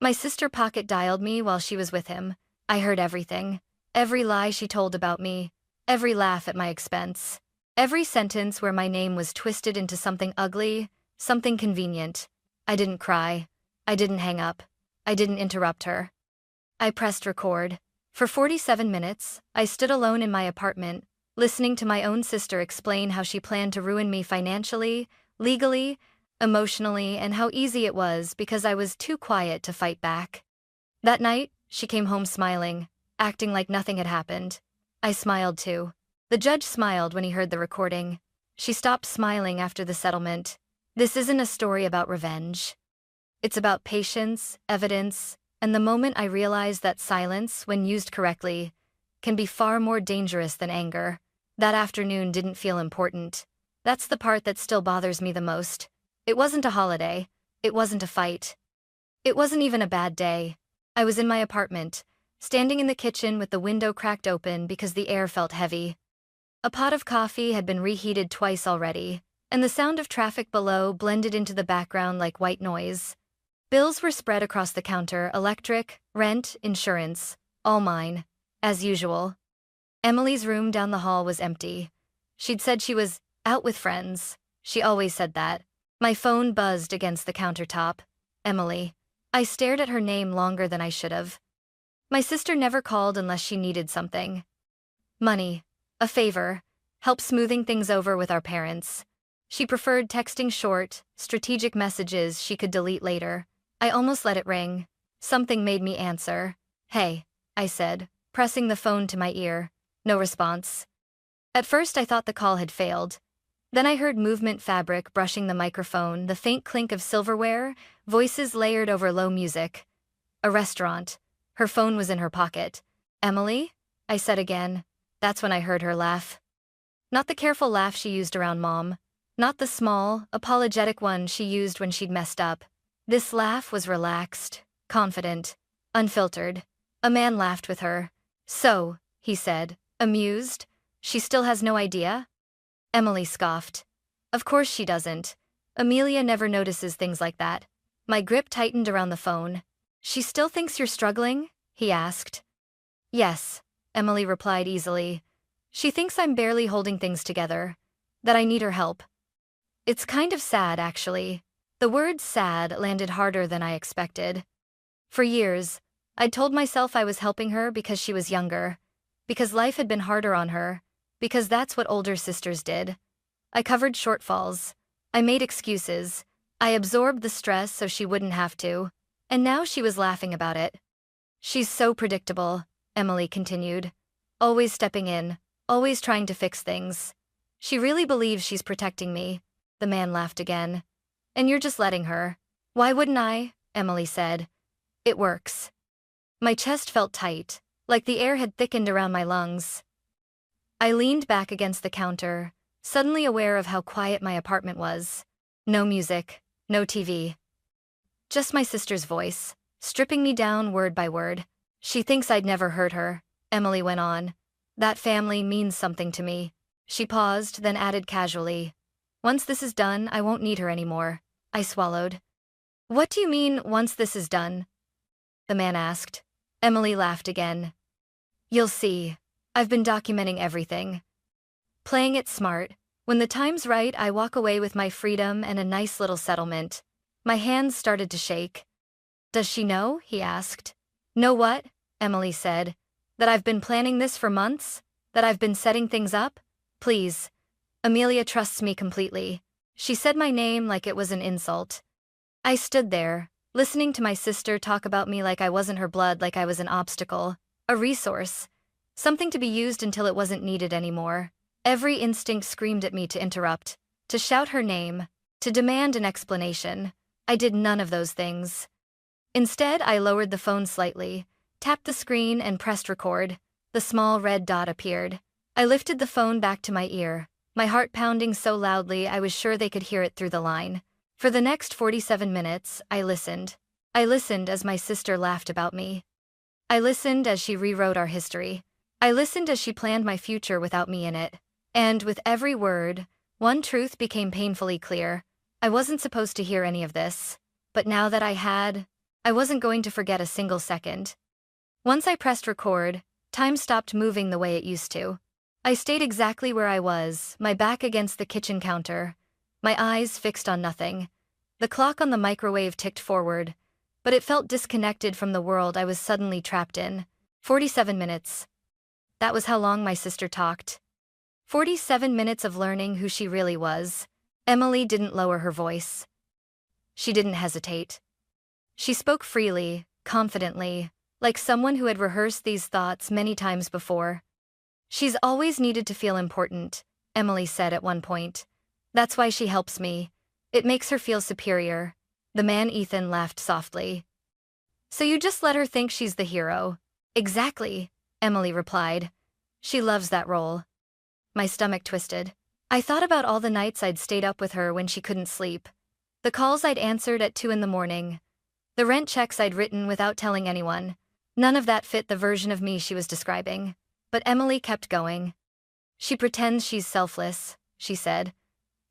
My sister pocket dialed me while she was with him. I heard everything. Every lie she told about me. Every laugh at my expense. Every sentence where my name was twisted into something ugly, something convenient. I didn't cry. I didn't hang up. I didn't interrupt her. I pressed record. For 47 minutes, I stood alone in my apartment, listening to my own sister explain how she planned to ruin me financially, legally, emotionally, and how easy it was because I was too quiet to fight back. That night, she came home smiling, acting like nothing had happened. I smiled too. The judge smiled when he heard the recording. She stopped smiling after the settlement. This isn't a story about revenge. It's about patience, evidence, and the moment I realized that silence, when used correctly, can be far more dangerous than anger. That afternoon didn't feel important. That's the part that still bothers me the most. It wasn't a holiday. It wasn't a fight. It wasn't even a bad day. I was in my apartment, standing in the kitchen with the window cracked open because the air felt heavy. A pot of coffee had been reheated twice already, and the sound of traffic below blended into the background like white noise. Bills were spread across the counter: electric, rent, insurance, all mine, as usual. Emily's room down the hall was empty. She'd said she was out with friends. She always said that. My phone buzzed against the countertop. Emily. I stared at her name longer than I should have. My sister never called unless she needed something. Money. A favor. Help smoothing things over with our parents. She preferred texting short, strategic messages she could delete later. I almost let it ring. Something made me answer. Hey, I said, pressing the phone to my ear. No response. At first I thought the call had failed. Then I heard movement fabric brushing the microphone, the faint clink of silverware, voices layered over low music. A restaurant. Her phone was in her pocket. Emily? I said again. That's when I heard her laugh. Not the careful laugh she used around Mom. Not the small, apologetic one she used when she'd messed up. This laugh was relaxed, confident, unfiltered. A man laughed with her. So, he said, amused, she still has no idea? Emily scoffed. Of course she doesn't. Amelia never notices things like that. My grip tightened around the phone. She still thinks you're struggling? He asked. Yes, Emily replied easily. She thinks I'm barely holding things together. That I need her help. It's kind of sad, actually. The word sad landed harder than I expected. For years, I'd told myself I was helping her because she was younger, because life had been harder on her, because that's what older sisters did. I covered shortfalls. I made excuses. I absorbed the stress so she wouldn't have to. And now she was laughing about it. She's so predictable, Emily continued. Always stepping in, always trying to fix things. She really believes she's protecting me. The man laughed again. And you're just letting her. Why wouldn't I? Emily said. It works. My chest felt tight, like the air had thickened around my lungs. I leaned back against the counter, suddenly aware of how quiet my apartment was. No music, no TV. Just my sister's voice, stripping me down word by word. She thinks I'd never hurt her, Emily went on. That family means something to me. She paused, then added casually. Once this is done, I won't need her anymore. I swallowed. What do you mean, once this is done? The man asked. Emily laughed again. You'll see. I've been documenting everything. Playing it smart. When the time's right, I walk away with my freedom and a nice little settlement. My hands started to shake. Does she know? He asked. Know what? Emily said. That I've been planning this for months? That I've been setting things up? Please. Amelia trusts me completely. She said my name like it was an insult. I stood there, listening to my sister talk about me like I wasn't her blood, like I was an obstacle, a resource, something to be used until it wasn't needed anymore. Every instinct screamed at me to interrupt, to shout her name, to demand an explanation. I did none of those things. Instead, I lowered the phone slightly, tapped the screen and pressed record. The small red dot appeared. I lifted the phone back to my ear, my heart pounding so loudly I was sure they could hear it through the line. For the next 47 minutes, I listened. I listened as my sister laughed about me. I listened as she rewrote our history. I listened as she planned my future without me in it. And with every word, one truth became painfully clear. I wasn't supposed to hear any of this. But now that I had, I wasn't going to forget a single second. Once I pressed record, time stopped moving the way it used to. I stayed exactly where I was, my back against the kitchen counter, my eyes fixed on nothing. The clock on the microwave ticked forward, but it felt disconnected from the world I was suddenly trapped in. 47 minutes. That was how long my sister talked. 47 minutes of learning who she really was. Emily didn't lower her voice. She didn't hesitate. She spoke freely, confidently, like someone who had rehearsed these thoughts many times before. "She's always needed to feel important," Emily said at one point. "That's why she helps me. It makes her feel superior." The man Ethan laughed softly. "So you just let her think she's the hero?" "Exactly," Emily replied. "She loves that role." My stomach twisted. I thought about all the nights I'd stayed up with her when she couldn't sleep. The calls I'd answered at 2 in the morning. The rent checks I'd written without telling anyone. None of that fit the version of me she was describing. But Emily kept going. "She pretends she's selfless," she said.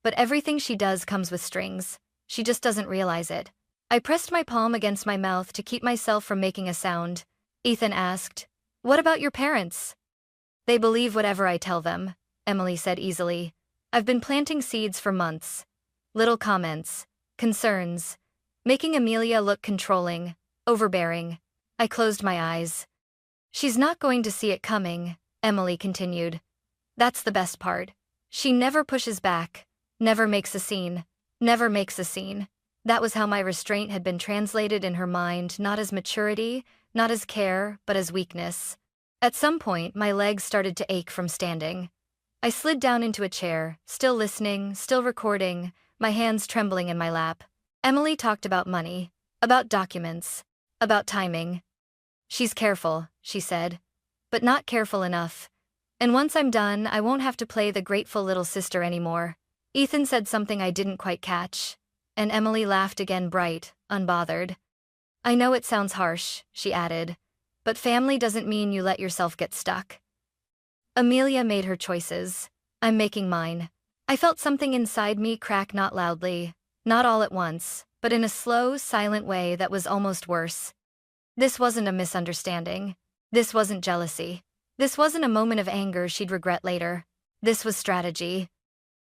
"But everything she does comes with strings. She just doesn't realize it." I pressed my palm against my mouth to keep myself from making a sound. Ethan asked, "What about your parents?" "They believe whatever I tell them," Emily said easily. "I've been planting seeds for months. Little comments, concerns, making Amelia look controlling, overbearing." I closed my eyes. "She's not going to see it coming," Emily continued. "That's the best part. She never pushes back, never makes a scene, never makes a scene." That was how my restraint had been translated in her mind, not as maturity, not as care, but as weakness. At some point, my legs started to ache from standing. I slid down into a chair, still listening, still recording, my hands trembling in my lap. Emily talked about money, about documents, about timing. "She's careful," she said, "but not careful enough. And once I'm done, I won't have to play the grateful little sister anymore." Ethan said something I didn't quite catch, and Emily laughed again, bright, unbothered. "I know it sounds harsh," she added, "but family doesn't mean you let yourself get stuck. Amelia made her choices. I'm making mine." I felt something inside me crack, not loudly, not all at once, but in a slow, silent way that was almost worse. This wasn't a misunderstanding. This wasn't jealousy. This wasn't a moment of anger she'd regret later. This was strategy.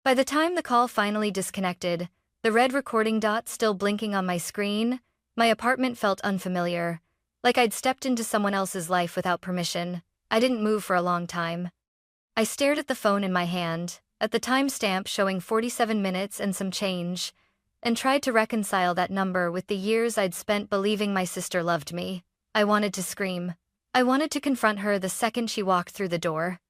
By the time the call finally disconnected, the red recording dot still blinking on my screen, my apartment felt unfamiliar, like I'd stepped into someone else's life without permission. I didn't move for a long time. I stared at the phone in my hand, at the timestamp showing 47 minutes and some change, and tried to reconcile that number with the years I'd spent believing my sister loved me. I wanted to scream. I wanted to confront her the second she walked through the door.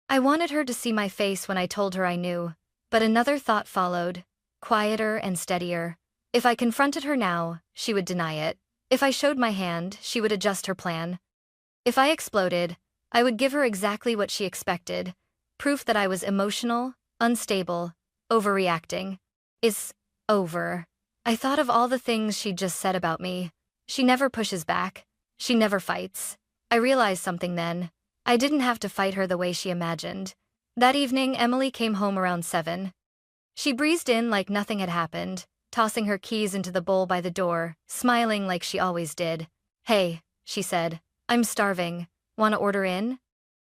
I wanted her to see my face when I told her I knew. But another thought followed, quieter and steadier. If I confronted her now, she would deny it. If I showed my hand, she would adjust her plan. If I exploded, I would give her exactly what she expected, proof that I was emotional, unstable, overreacting. It's over. I thought of all the things she'd just said about me. She never pushes back. She never fights. I realized something then. I didn't have to fight her the way she imagined. That evening, Emily came home around 7. She breezed in like nothing had happened, tossing her keys into the bowl by the door, smiling like she always did. "Hey," she said, "I'm starving. Want to order in?"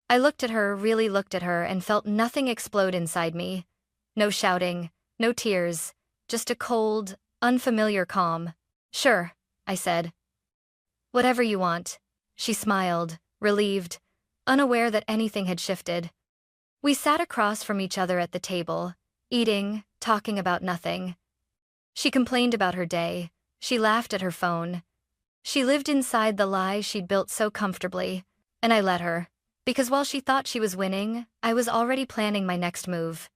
I looked at her, really looked at her, and felt nothing explode inside me. No shouting, no tears, just a cold, unfamiliar calm. "Sure," I said. "Whatever you want." She smiled, relieved, unaware that anything had shifted. We sat across from each other at the table, eating, talking about nothing. She complained about her day. She laughed at her phone. She lived inside the lie she'd built so comfortably, and I let her. Because while she thought she was winning, I was already planning my next move.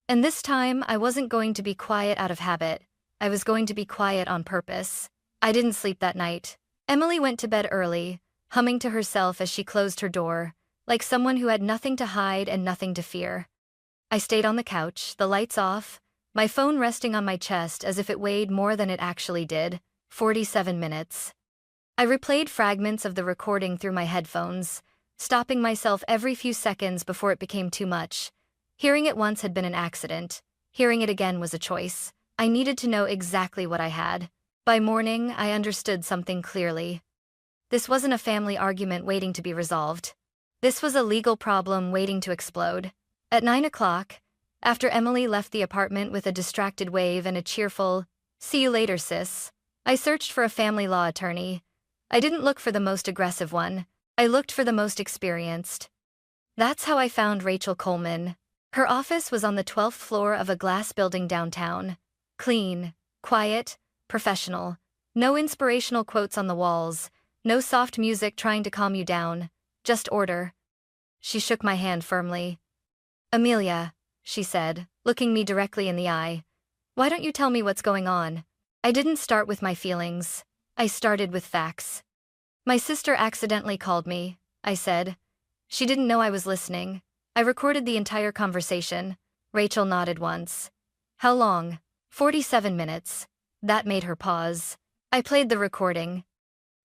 And this time, I wasn't going to be quiet out of habit. I was going to be quiet on purpose. I didn't sleep that night. Emily went to bed early, humming to herself as she closed her door, like someone who had nothing to hide and nothing to fear. I stayed on the couch, the lights off, my phone resting on my chest as if it weighed more than it actually did. 47 minutes. I replayed fragments of the recording through my headphones, stopping myself every few seconds before it became too much. Hearing it once had been an accident. Hearing it again was a choice. I needed to know exactly what I had. By morning, I understood something clearly. This wasn't a family argument waiting to be resolved. This was a legal problem waiting to explode. At 9 o'clock, after Emily left the apartment with a distracted wave and a cheerful, "See you later, sis," I searched for a family law attorney. I didn't look for the most aggressive one. I looked for the most experienced. That's how I found Rachel Coleman. Her office was on the 12th floor of a glass building downtown. Clean, quiet, professional. No inspirational quotes on the walls. No soft music trying to calm you down. Just order. She shook my hand firmly. "Amelia," she said, looking me directly in the eye, "why don't you tell me what's going on?" I didn't start with my feelings. I started with facts. "My sister accidentally called me," I said. "She didn't know I was listening. I recorded the entire conversation." Rachel nodded once. "How long?" 47 minutes. That made her pause. I played the recording.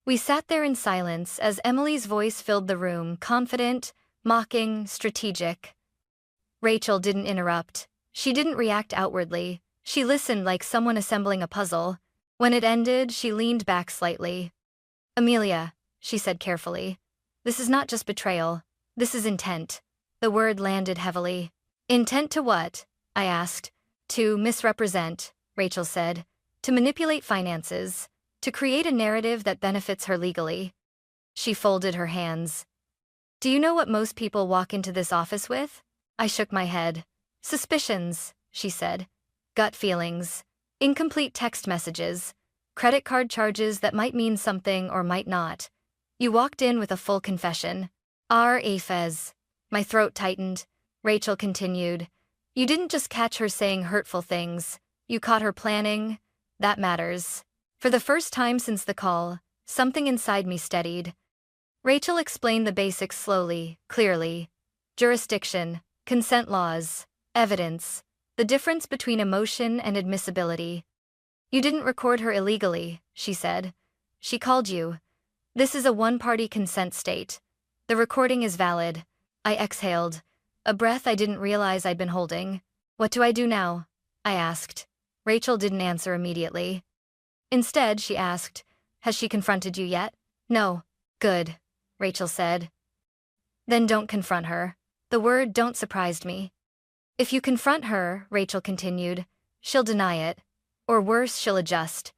We sat there in silence as Emily's voice filled the room, confident, mocking, strategic. Rachel didn't interrupt. She didn't react outwardly. She listened like someone assembling a puzzle. When it ended, she leaned back slightly. "Amelia," she said carefully, "this is not just betrayal. This is intent." The word landed heavily. "Intent to what?" I asked. "To misrepresent," Rachel said. "To manipulate finances. To create a narrative that benefits her legally." She folded her hands. "Do you know what most people walk into this office with?" I shook my head. "Suspicions," she said. "Gut feelings. Incomplete text messages. Credit card charges that might mean something or might not. You walked in with a full confession." "Fez." My throat tightened. Rachel continued. "You didn't just catch her saying hurtful things. You caught her planning. That matters." For the first time since the call, something inside me steadied. Rachel explained the basics slowly, clearly. Jurisdiction, consent laws, evidence, the difference between emotion and admissibility. "You didn't record her illegally," she said. "She called you. This is a one-party consent state. The recording is valid." I exhaled, a breath I didn't realize I'd been holding. "What do I do now?" I asked. Rachel didn't answer immediately. Instead, she asked, "Has she confronted you yet?" "No." "Good," Rachel said. "Then don't confront her." The word "don't" surprised me. "If you confront her," Rachel continued, "she'll deny it. Or worse, she'll adjust.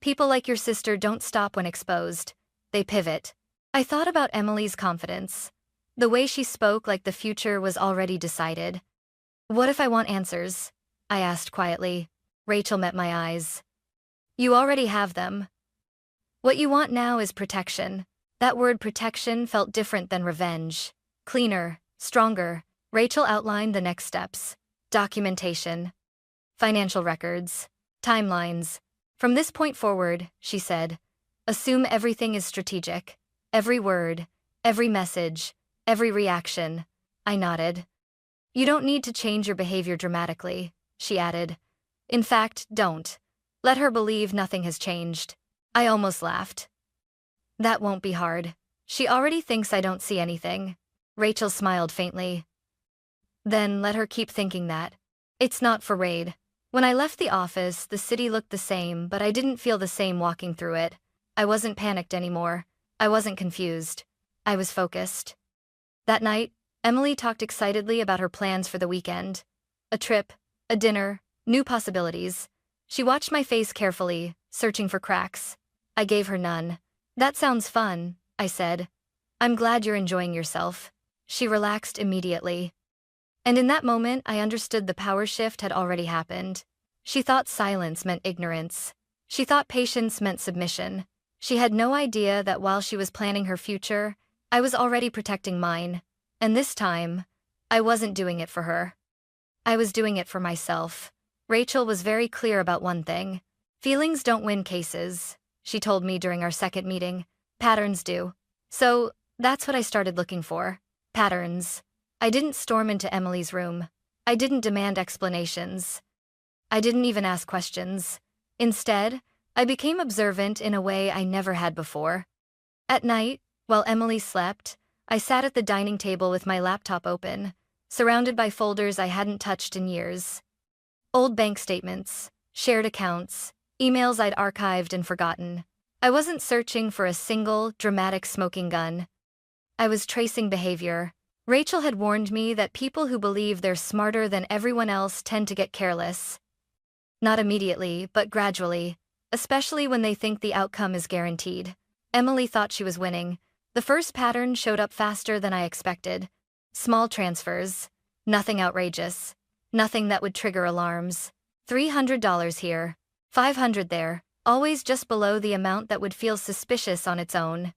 People like your sister don't stop when exposed. They pivot." I thought about Emily's confidence. The way she spoke like the future was already decided. "What if I want answers?" I asked quietly. Rachel met my eyes. "You already have them. What you want now is protection." That word protection felt different than revenge. Cleaner, stronger. Rachel outlined the next steps. Documentation. Financial records. Timelines. "From this point forward," she said, "assume everything is strategic. Every word, every message, every reaction." I nodded. "You don't need to change your behavior dramatically," she added. "In fact, don't. Let her believe nothing has changed." I almost laughed. "That won't be hard. She already thinks I don't see anything." Rachel smiled faintly. "Then let her keep thinking that. It's not for raid." When I left the office, the city looked the same, but I didn't feel the same walking through it. I wasn't panicked anymore. I wasn't confused. I was focused. That night, Emily talked excitedly about her plans for the weekend. A trip, a dinner, new possibilities. She watched my face carefully, searching for cracks. I gave her none. "That sounds fun," I said. "I'm glad you're enjoying yourself." She relaxed immediately. And in that moment, I understood the power shift had already happened. She thought silence meant ignorance. She thought patience meant submission. She had no idea that while she was planning her future, I was already protecting mine. And this time, I wasn't doing it for her. I was doing it for myself. Rachel was very clear about one thing. "Feelings don't win cases," she told me during our second meeting. "Patterns do." So, that's what I started looking for. Patterns. I didn't storm into Emily's room. I didn't demand explanations. I didn't even ask questions. Instead, I became observant in a way I never had before. At night, while Emily slept, I sat at the dining table with my laptop open, surrounded by folders I hadn't touched in years. Old bank statements, shared accounts, emails I'd archived and forgotten. I wasn't searching for a single, dramatic smoking gun. I was tracing behavior. Rachel had warned me that people who believe they're smarter than everyone else tend to get careless. Not immediately, but gradually, especially when they think the outcome is guaranteed. Emily thought she was winning. The first pattern showed up faster than I expected. Small transfers. Nothing outrageous. Nothing that would trigger alarms. $300 here. $500 there. Always just below the amount that would feel suspicious on its own.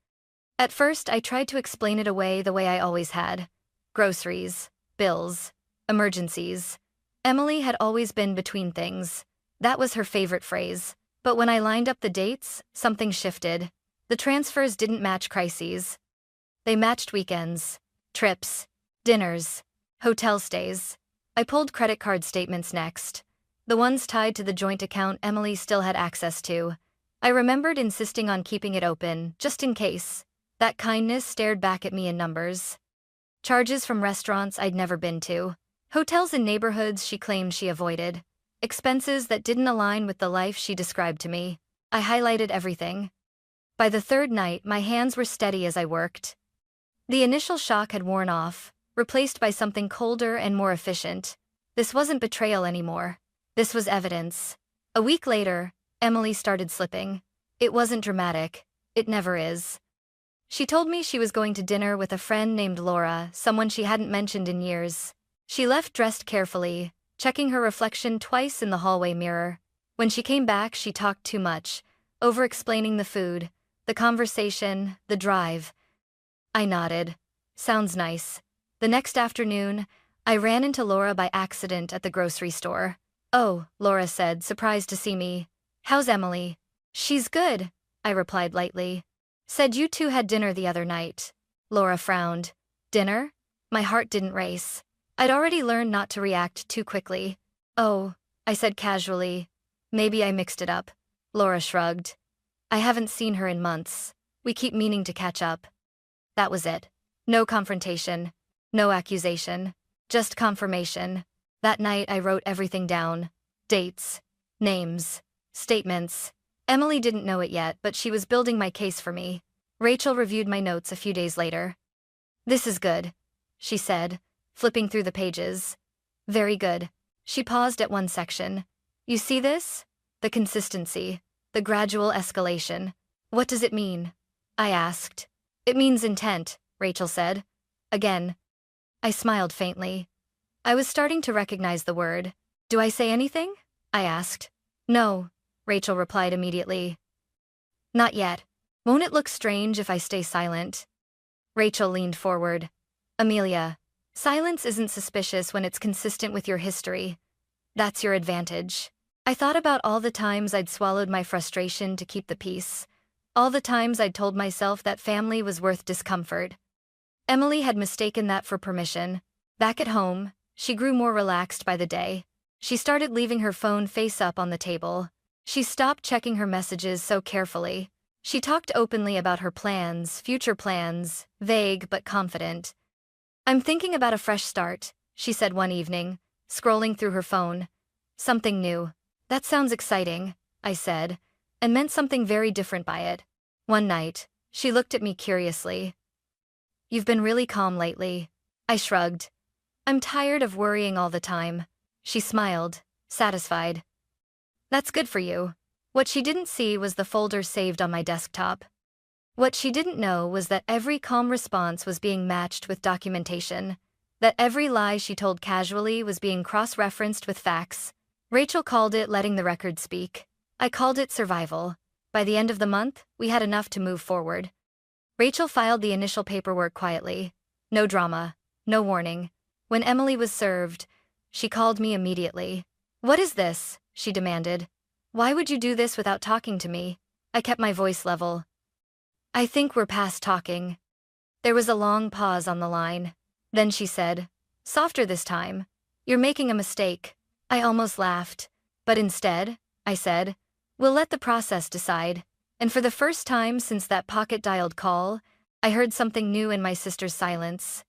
At first, I tried to explain it away the way I always had. Groceries. Bills. Emergencies. Emily had always been between things. That was her favorite phrase. But when I lined up the dates, something shifted. The transfers didn't match crises. They matched weekends. Trips. Dinners. Hotel stays. I pulled credit card statements next. The ones tied to the joint account Emily still had access to. I remembered insisting on keeping it open, just in case. That kindness stared back at me in numbers. Charges from restaurants I'd never been to. Hotels in neighborhoods she claimed she avoided. Expenses that didn't align with the life she described to me. I highlighted everything. By the third night, my hands were steady as I worked. The initial shock had worn off, replaced by something colder and more efficient. This wasn't betrayal anymore. This was evidence. A week later, Emily started slipping. It wasn't dramatic. It never is. She told me she was going to dinner with a friend named Laura, someone she hadn't mentioned in years. She left dressed carefully, checking her reflection twice in the hallway mirror. When she came back, she talked too much, over-explaining the food, the conversation, the drive. I nodded. Sounds nice. The next afternoon, I ran into Laura by accident at the grocery store. "Oh," Laura said, surprised to see me. "How's Emily?" "She's good," I replied lightly. "Said you two had dinner the other night." Laura frowned. "Dinner?" My heart didn't race. I'd already learned not to react too quickly. "Oh," I said casually. "Maybe I mixed it up." Laura shrugged. "I haven't seen her in months. We keep meaning to catch up." That was it. No confrontation. No accusation. Just confirmation. That night I wrote everything down. Dates. Names. Statements. Emily didn't know it yet, but she was building my case for me. Rachel reviewed my notes a few days later. "This is good," she said, flipping through the pages. "Very good." She paused at one section. "You see this? The consistency. The gradual escalation. What does it mean?" I asked. "It means intent," Rachel said. Again. I smiled faintly. I was starting to recognize the word. "Do I say anything?" I asked. "No," Rachel replied immediately. "Not yet. Won't it look strange if I stay silent?" Rachel leaned forward. "Amelia, silence isn't suspicious when it's consistent with your history. That's your advantage." I thought about all the times I'd swallowed my frustration to keep the peace. All the times I'd told myself that family was worth discomfort. Emily had mistaken that for permission. Back at home, she grew more relaxed by the day. She started leaving her phone face up on the table. She stopped checking her messages so carefully. She talked openly about her plans, future plans, vague but confident. "I'm thinking about a fresh start," she said one evening, scrolling through her phone. "Something new." "That sounds exciting," I said, and meant something very different by it. One night, she looked at me curiously. "You've been really calm lately." I shrugged. "I'm tired of worrying all the time." She smiled, satisfied. "That's good for you." What she didn't see was the folder saved on my desktop. What she didn't know was that every calm response was being matched with documentation, that every lie she told casually was being cross-referenced with facts. Rachel called it letting the record speak. I called it survival. By the end of the month, we had enough to move forward. Rachel filed the initial paperwork quietly. No drama, no warning. When Emily was served, she called me immediately. "What is this?" she demanded. "Why would you do this without talking to me?" I kept my voice level. "I think we're past talking." There was a long pause on the line. Then she said, softer this time, "You're making a mistake." I almost laughed. "But instead," I said, "we'll let the process decide." And for the first time since that pocket-dialed call, I heard something new in my sister's silence.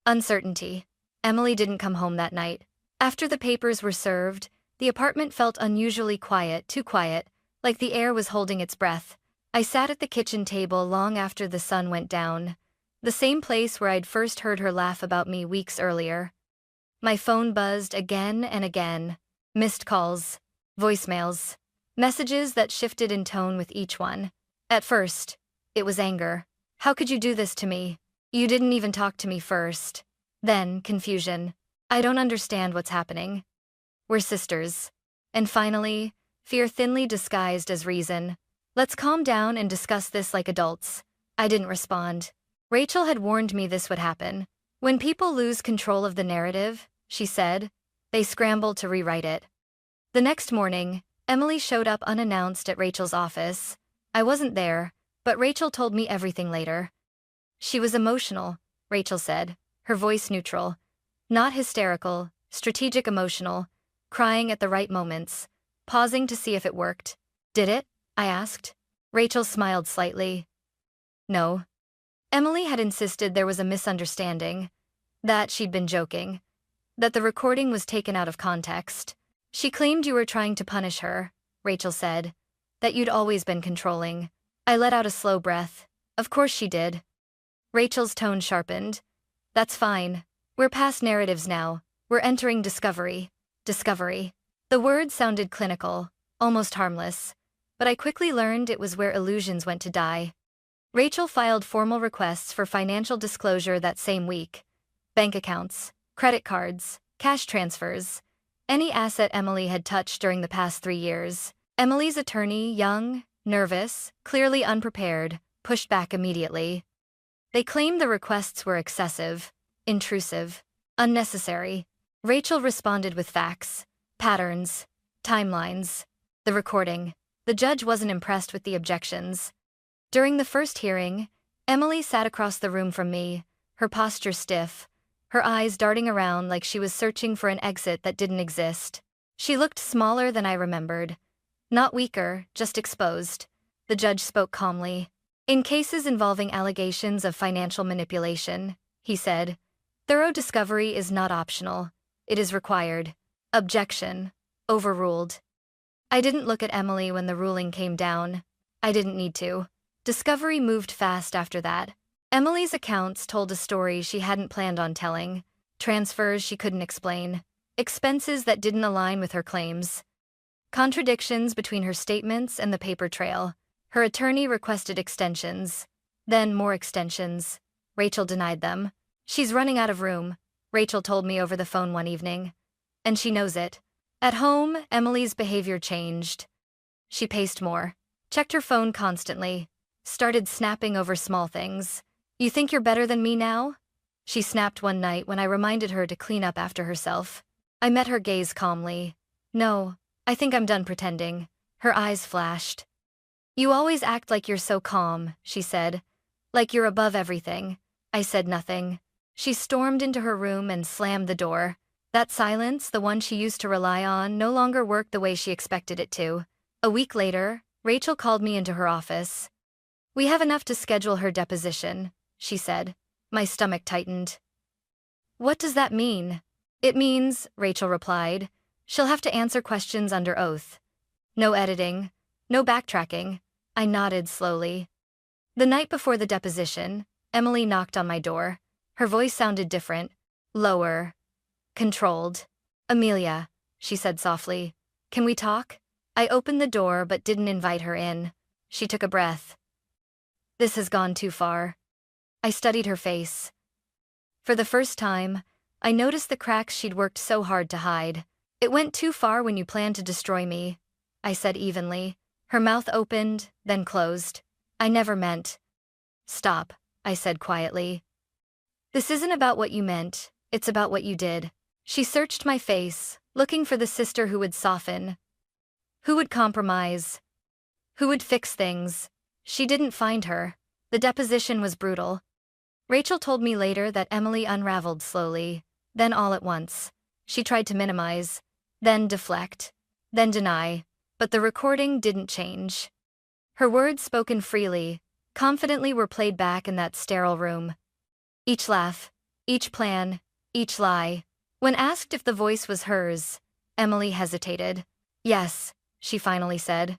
Uncertainty. Emily didn't come home that night. After the papers were served, the apartment felt unusually quiet, too quiet, like the air was holding its breath. I sat at the kitchen table long after the sun went down, the same place where I'd first heard her laugh about me weeks earlier. My phone buzzed again and again. Missed calls, voicemails, messages that shifted in tone with each one. At first, it was anger. How could you do this to me? You didn't even talk to me first. Then, confusion. I don't understand what's happening. We're sisters. And finally, fear thinly disguised as reason. Let's calm down and discuss this like adults. I didn't respond. Rachel had warned me this would happen. When people lose control of the narrative, she said, they scramble to rewrite it. The next morning, Emily showed up unannounced at Rachel's office. I wasn't there, but Rachel told me everything later. She was emotional, Rachel said, her voice neutral. Not hysterical, strategic emotional, crying at the right moments, pausing to see if it worked. Did it? I asked. Rachel smiled slightly. No. Emily had insisted there was a misunderstanding, that she'd been joking, that the recording was taken out of context. She claimed you were trying to punish her, Rachel said, that you'd always been controlling. I let out a slow breath. Of course she did. Rachel's tone sharpened. That's fine. We're past narratives now. We're entering discovery. Discovery. The word sounded clinical, almost harmless, but I quickly learned it was where illusions went to die. Rachel filed formal requests for financial disclosure that same week. Bank accounts, credit cards, cash transfers, any asset Emily had touched during the past 3 years. Emily's attorney, young, nervous, clearly unprepared, pushed back immediately. They claimed the requests were excessive, intrusive, unnecessary. Rachel responded with facts, patterns, timelines, the recording. The judge wasn't impressed with the objections. During the first hearing, Emily sat across the room from me, her posture stiff, her eyes darting around like she was searching for an exit that didn't exist. She looked smaller than I remembered. Not weaker, just exposed. The judge spoke calmly. In cases involving allegations of financial manipulation, he said, thorough discovery is not optional. It is required. Objection. Overruled. I didn't look at Emily when the ruling came down. I didn't need to. Discovery moved fast after that. Emily's accounts told a story she hadn't planned on telling, transfers she couldn't explain, expenses that didn't align with her claims, contradictions between her statements and the paper trail. Her attorney requested extensions, then more extensions. Rachel denied them. She's running out of room, Rachel told me over the phone one evening. And she knows it. At home, Emily's behavior changed. She paced more, checked her phone constantly, started snapping over small things. You think you're better than me now? She snapped one night when I reminded her to clean up after herself. I met her gaze calmly. No, I think I'm done pretending. Her eyes flashed. You always act like you're so calm, she said. Like you're above everything. I said nothing. She stormed into her room and slammed the door. That silence, the one she used to rely on, no longer worked the way she expected it to. A week later, Rachel called me into her office. We have enough to schedule her deposition, she said. My stomach tightened. What does that mean? It means, Rachel replied, she'll have to answer questions under oath. No editing, no backtracking. I nodded slowly. The night before the deposition, Emily knocked on my door. Her voice sounded different, lower, controlled. Amelia, she said softly, can we talk? I opened the door but didn't invite her in. She took a breath. This has gone too far. I studied her face. For the first time, I noticed the cracks she'd worked so hard to hide. It went too far when you planned to destroy me, I said evenly. Her mouth opened, then closed. I never meant. Stop, I said quietly. This isn't about what you meant, it's about what you did. She searched my face, looking for the sister who would soften, who would compromise, who would fix things. She didn't find her. The deposition was brutal. Rachel told me later that Emily unraveled slowly, then all at once. She tried to minimize, then deflect, then deny, but the recording didn't change. Her words spoken freely, confidently were played back in that sterile room. Each laugh, each plan, each lie. When asked if the voice was hers, Emily hesitated. Yes, she finally said.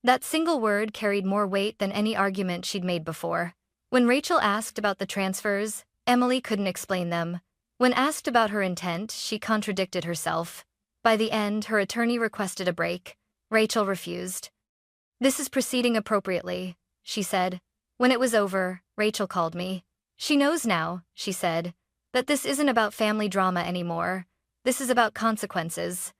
That single word carried more weight than any argument she'd made before. When Rachel asked about the transfers, Emily couldn't explain them. When asked about her intent, she contradicted herself. By the end, her attorney requested a break. Rachel refused. "This is proceeding appropriately," she said. When it was over, Rachel called me. "She knows now," she said, "that this isn't about family drama anymore. This is about consequences."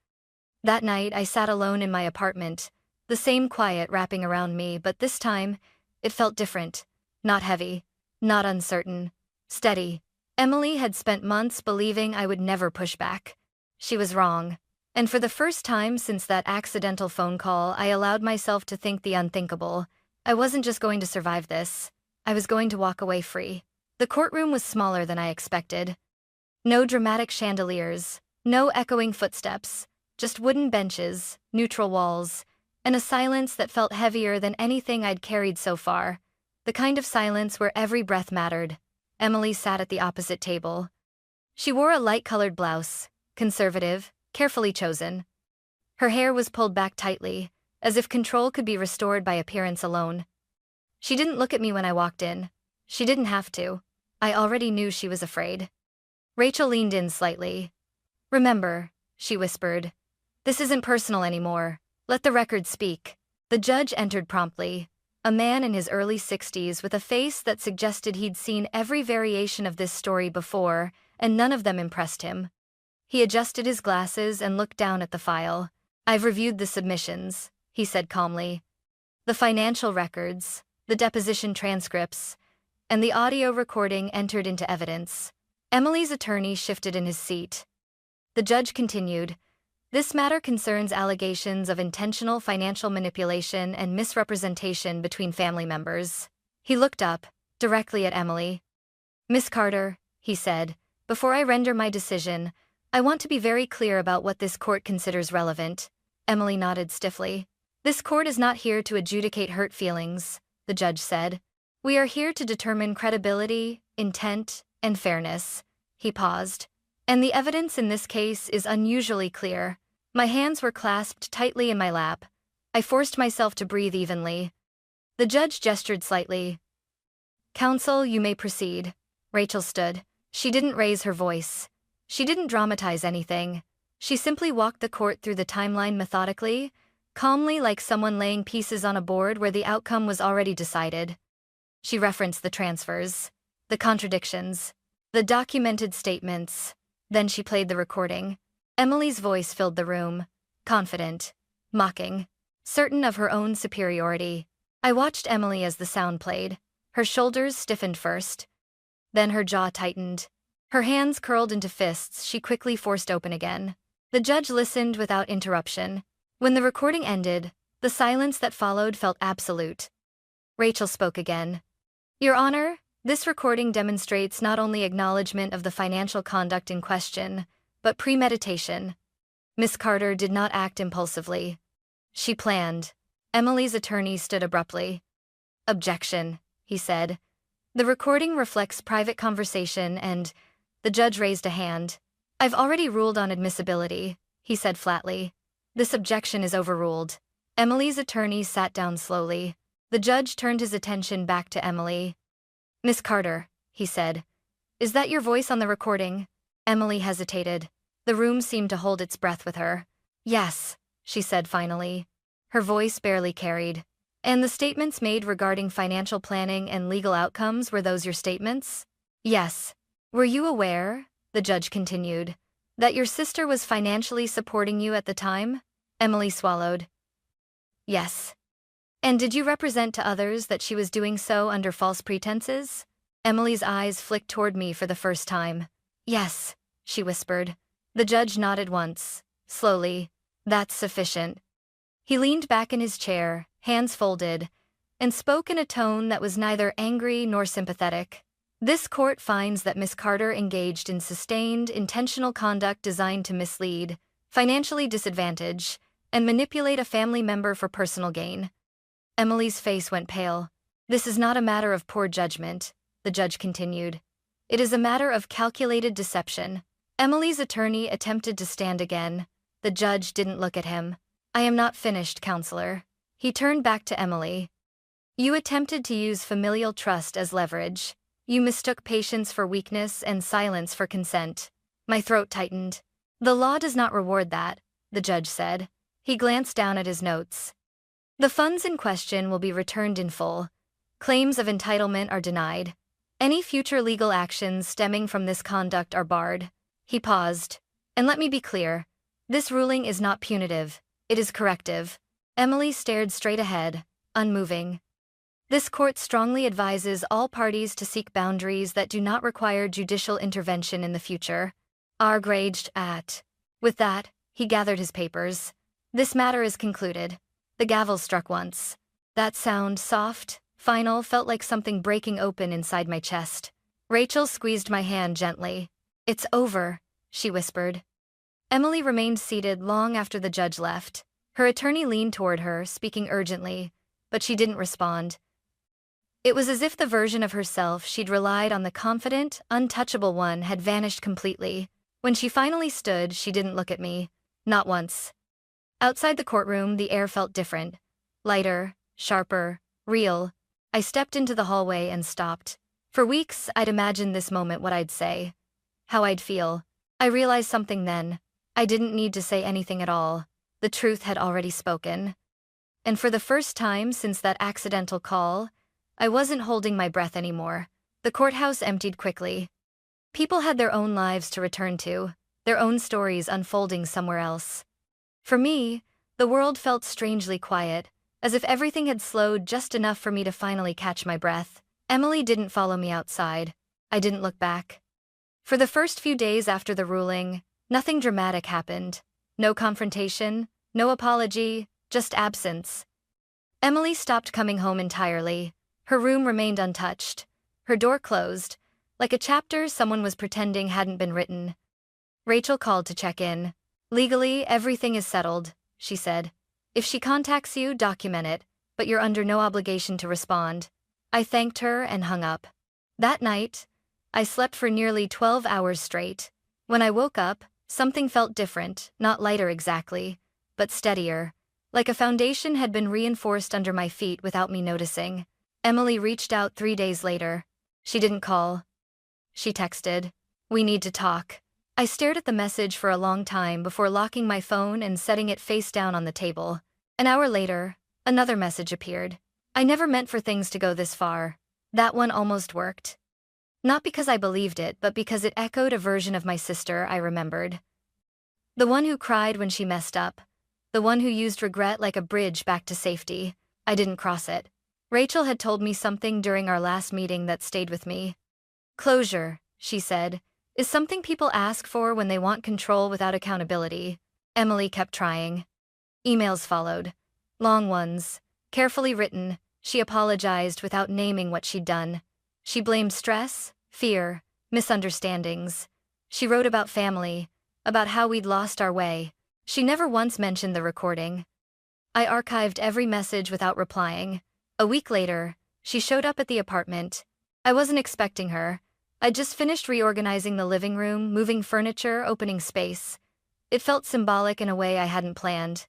That night, I sat alone in my apartment, the same quiet wrapping around me, but this time, it felt different. Not heavy, not uncertain, steady. Emily had spent months believing I would never push back. She was wrong. And for the first time since that accidental phone call, I allowed myself to think the unthinkable. I wasn't just going to survive this. I was going to walk away free. The courtroom was smaller than I expected. No dramatic chandeliers, no echoing footsteps, just wooden benches, neutral walls, and a silence that felt heavier than anything I'd carried so far. The kind of silence where every breath mattered. Emily sat at the opposite table. She wore a light-colored blouse, conservative, carefully chosen. Her hair was pulled back tightly, as if control could be restored by appearance alone. She didn't look at me when I walked in. She didn't have to. I already knew she was afraid. Rachel leaned in slightly. "Remember," she whispered, "this isn't personal anymore. Let the record speak." The judge entered promptly, a man in his early 60s with a face that suggested he'd seen every variation of this story before, and none of them impressed him. He adjusted his glasses and looked down at the file. "I've reviewed the submissions," he said calmly. "The financial records, the deposition transcripts, and the audio recording entered into evidence." Emily's attorney shifted in his seat. The judge continued, "This matter concerns allegations of intentional financial manipulation and misrepresentation between family members." He looked up, directly at Emily. "Miss Carter," he said, "before I render my decision, I want to be very clear about what this court considers relevant." Emily nodded stiffly. "This court is not here to adjudicate hurt feelings," the judge said. "We are here to determine credibility, intent, and fairness." He paused. "And the evidence in this case is unusually clear." My hands were clasped tightly in my lap. I forced myself to breathe evenly. The judge gestured slightly. "Counsel, you may proceed." Rachel stood. She didn't raise her voice. She didn't dramatize anything. She simply walked the court through the timeline methodically, calmly, like someone laying pieces on a board where the outcome was already decided. She referenced the transfers, the contradictions, the documented statements. Then she played the recording. Emily's voice filled the room, confident, mocking, certain of her own superiority. I watched Emily as the sound played. Her shoulders stiffened first. Then her jaw tightened. Her hands curled into fists she quickly forced open again. The judge listened without interruption. When the recording ended, the silence that followed felt absolute. Rachel spoke again. "Your Honor, this recording demonstrates not only acknowledgement of the financial conduct in question, but premeditation. Miss Carter did not act impulsively. She planned." Emily's attorney stood abruptly. "Objection," he said. "The recording reflects private conversation and—" The judge raised a hand. "I've already ruled on admissibility," he said flatly. "This objection is overruled." Emily's attorney sat down slowly. The judge turned his attention back to Emily. "Miss Carter," he said, "is that your voice on the recording?" Emily hesitated. The room seemed to hold its breath with her. "Yes," she said finally. Her voice barely carried. "And the statements made regarding financial planning and legal outcomes, were those your statements?" "Yes." "Were you aware," the judge continued, "that your sister was financially supporting you at the time?" Emily swallowed. "Yes." "And did you represent to others that she was doing so under false pretenses?" Emily's eyes flicked toward me for the first time. "Yes," she whispered. The judge nodded once, slowly. "That's sufficient." He leaned back in his chair, hands folded, and spoke in a tone that was neither angry nor sympathetic. "This court finds that Miss Carter engaged in sustained, intentional conduct designed to mislead, financially disadvantage, and manipulate a family member for personal gain." Emily's face went pale. "This is not a matter of poor judgment," the judge continued. "It is a matter of calculated deception." Emily's attorney attempted to stand again. The judge didn't look at him. "I am not finished, counselor." He turned back to Emily. You attempted to use familial trust as leverage. You mistook patience for weakness and silence for consent. My throat tightened. The law does not reward that, the judge said. He glanced down at his notes. The funds in question will be returned in full. Claims of entitlement are denied. Any future legal actions stemming from this conduct are barred. He paused. And let me be clear. This ruling is not punitive. It is corrective. Emily stared straight ahead, unmoving. This court strongly advises all parties to seek boundaries that do not require judicial intervention in the future. Arg raged at. With that, he gathered his papers. This matter is concluded. The gavel struck once. That sound, soft, final, felt like something breaking open inside my chest. Rachel squeezed my hand gently. It's over, she whispered. Emily remained seated long after the judge left. Her attorney leaned toward her, speaking urgently, but she didn't respond. It was as if the version of herself she'd relied on, the confident, untouchable one, had vanished completely. When she finally stood, she didn't look at me. Not once. Outside the courtroom, the air felt different. Lighter, sharper, real. I stepped into the hallway and stopped. For weeks, I'd imagined this moment, what I'd say. How I'd feel. I realized something then. I didn't need to say anything at all. The truth had already spoken. And for the first time since that accidental call, I wasn't holding my breath anymore. The courthouse emptied quickly. People had their own lives to return to, their own stories unfolding somewhere else. For me, the world felt strangely quiet, as if everything had slowed just enough for me to finally catch my breath. Emily didn't follow me outside. I didn't look back. For the first few days after the ruling, nothing dramatic happened. No confrontation, no apology, just absence. Emily stopped coming home entirely. Her room remained untouched. Her door closed, like a chapter someone was pretending hadn't been written. Rachel called to check in. Legally, everything is settled, she said. If she contacts you, document it, but you're under no obligation to respond. I thanked her and hung up. That night, I slept for nearly 12 hours straight. When I woke up, something felt different, not lighter exactly, but steadier, like a foundation had been reinforced under my feet without me noticing. Emily reached out 3 days later. She didn't call. She texted, "We need to talk." I stared at the message for a long time before locking my phone and setting it face down on the table. An hour later, another message appeared. I never meant for things to go this far. That one almost worked. Not because I believed it, but because it echoed a version of my sister I remembered. The one who cried when she messed up. The one who used regret like a bridge back to safety. I didn't cross it. Rachel had told me something during our last meeting that stayed with me. Closure, she said, is something people ask for when they want control without accountability. Emily kept trying. Emails followed. Long ones. Carefully written, she apologized without naming what she'd done. She blamed stress, fear, misunderstandings. She wrote about family, about how we'd lost our way. She never once mentioned the recording. I archived every message without replying. A week later, she showed up at the apartment. I wasn't expecting her. I'd just finished reorganizing the living room, moving furniture, opening space. It felt symbolic in a way I hadn't planned.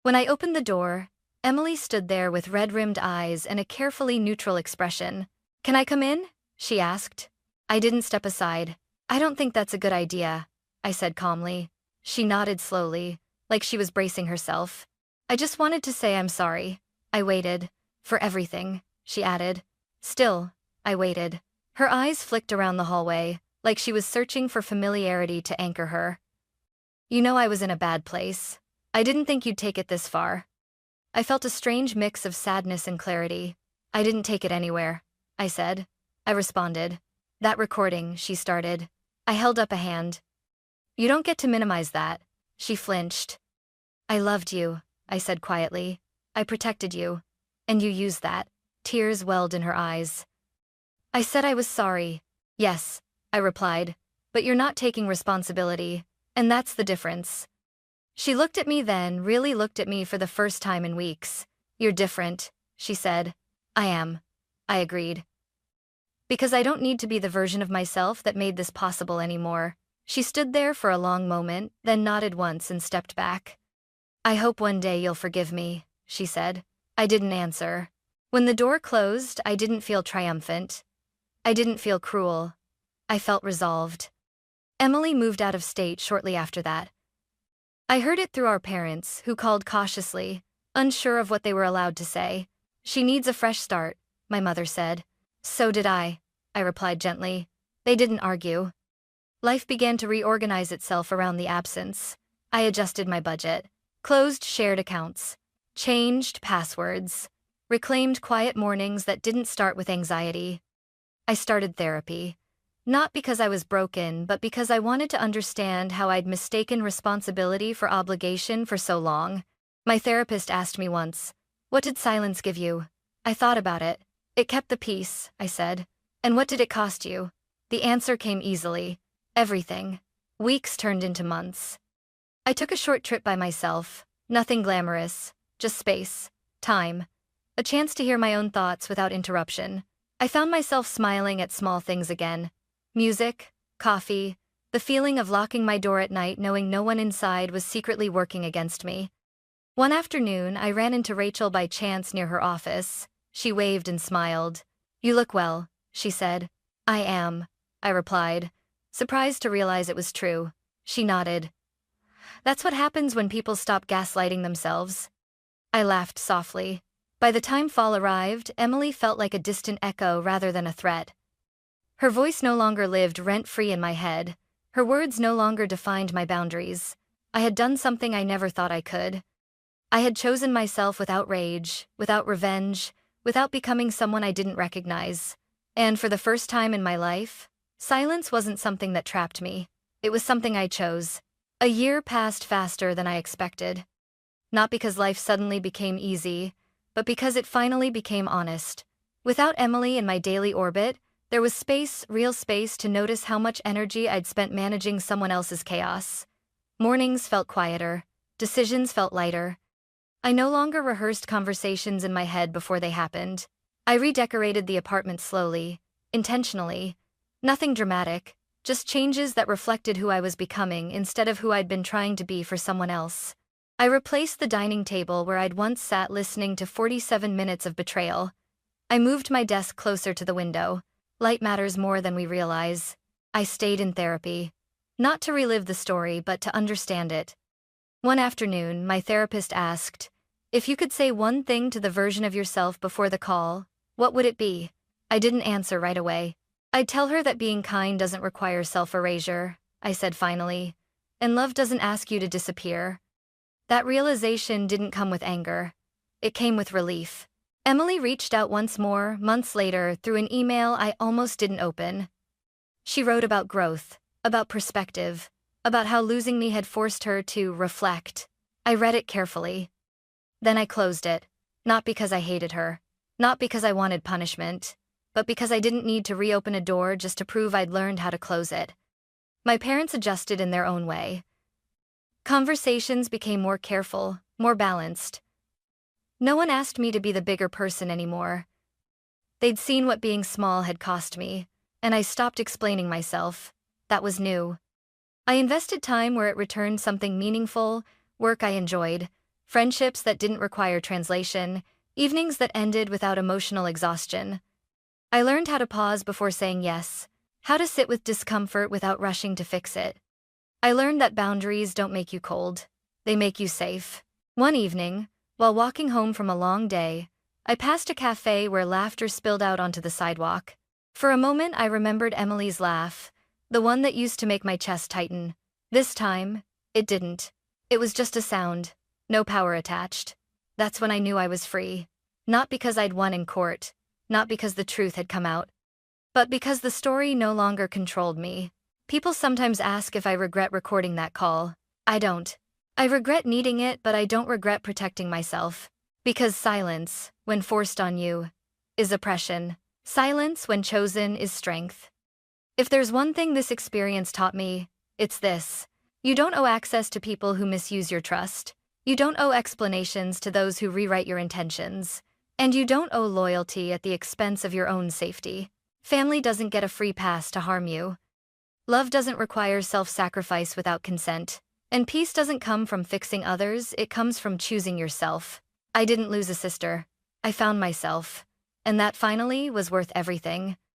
When I opened the door, Emily stood there with red-rimmed eyes and a carefully neutral expression. "Can I come in?" she asked. I didn't step aside. "I don't think that's a good idea," I said calmly. She nodded slowly, like she was bracing herself. "I just wanted to say I'm sorry. I waited. For everything," she added. Still, I waited. Her eyes flicked around the hallway, like she was searching for familiarity to anchor her. "You know I was in a bad place. I didn't think you'd take it this far." I felt a strange mix of sadness and clarity. "I didn't take it anywhere," I said. I responded. "That recording," she started. I held up a hand. "You don't get to minimize that." She flinched. "I loved you," I said quietly. "I protected you. And you used that." Tears welled in her eyes. I said I was sorry. "Yes," I replied, "but you're not taking responsibility, and that's the difference." She looked at me then, really looked at me for the first time in weeks. "You're different," she said. "I am," I agreed. "Because I don't need to be the version of myself that made this possible anymore." She stood there for a long moment, then nodded once and stepped back. "I hope one day you'll forgive me," she said. I didn't answer. When the door closed, I didn't feel triumphant. I didn't feel cruel. I felt resolved. Emily moved out of state shortly after that. I heard it through our parents, who called cautiously, unsure of what they were allowed to say. "She needs a fresh start," my mother said. "So did I replied gently. They didn't argue. Life began to reorganize itself around the absence. I adjusted my budget, closed shared accounts, changed passwords, reclaimed quiet mornings that didn't start with anxiety. I started therapy. Not because I was broken, but because I wanted to understand how I'd mistaken responsibility for obligation for so long. My therapist asked me once, "What did silence give you?" I thought about it. "It kept the peace," I said. "And what did it cost you?" The answer came easily. Everything. Weeks turned into months. I took a short trip by myself. Nothing glamorous. Just space. Time. A chance to hear my own thoughts without interruption. I found myself smiling at small things again. Music, coffee, the feeling of locking my door at night knowing no one inside was secretly working against me. One afternoon, I ran into Rachel by chance near her office. She waved and smiled. "You look well," she said. "I am," I replied, surprised to realize it was true. She nodded. "That's what happens when people stop gaslighting themselves." I laughed softly. By the time fall arrived, Emily felt like a distant echo rather than a threat. Her voice no longer lived rent-free in my head. Her words no longer defined my boundaries. I had done something I never thought I could. I had chosen myself without rage, without revenge, without becoming someone I didn't recognize. And for the first time in my life, silence wasn't something that trapped me. It was something I chose. A year passed faster than I expected. Not because life suddenly became easy, but because it finally became honest. Without Emily in my daily orbit, there was space, real space, to notice how much energy I'd spent managing someone else's chaos. Mornings felt quieter. Decisions felt lighter. I no longer rehearsed conversations in my head before they happened. I redecorated the apartment slowly, intentionally. Nothing dramatic, just changes that reflected who I was becoming instead of who I'd been trying to be for someone else. I replaced the dining table where I'd once sat listening to 47 minutes of betrayal. I moved my desk closer to the window. Light matters more than we realize. I stayed in therapy. Not to relive the story, but to understand it. One afternoon, my therapist asked, "If you could say one thing to the version of yourself before the call, what would it be?" I didn't answer right away. "I'd tell her that being kind doesn't require self-erasure," I said finally. "And love doesn't ask you to disappear." That realization didn't come with anger. It came with relief. Emily reached out once more, months later, through an email I almost didn't open. She wrote about growth, about perspective, about how losing me had forced her to reflect. I read it carefully. Then I closed it, not because I hated her, not because I wanted punishment, but because I didn't need to reopen a door just to prove I'd learned how to close it. My parents adjusted in their own way. Conversations became more careful, more balanced. No one asked me to be the bigger person anymore. They'd seen what being small had cost me, and I stopped explaining myself. That was new. I invested time where it returned something meaningful, work I enjoyed, friendships that didn't require translation, evenings that ended without emotional exhaustion. I learned how to pause before saying yes, how to sit with discomfort without rushing to fix it. I learned that boundaries don't make you cold. They make you safe. One evening, while walking home from a long day, I passed a cafe where laughter spilled out onto the sidewalk. For a moment, I remembered Emily's laugh, the one that used to make my chest tighten. This time, it didn't. It was just a sound, no power attached. That's when I knew I was free. Not because I'd won in court, not because the truth had come out, but because the story no longer controlled me. People sometimes ask if I regret recording that call. I don't. I regret needing it, but I don't regret protecting myself. Because silence, when forced on you, is oppression. Silence, when chosen, is strength. If there's one thing this experience taught me, it's this. You don't owe access to people who misuse your trust. You don't owe explanations to those who rewrite your intentions. And you don't owe loyalty at the expense of your own safety. Family doesn't get a free pass to harm you. Love doesn't require self-sacrifice without consent. And peace doesn't come from fixing others, it comes from choosing yourself. I didn't lose a sister. I found myself. And that finally was worth everything.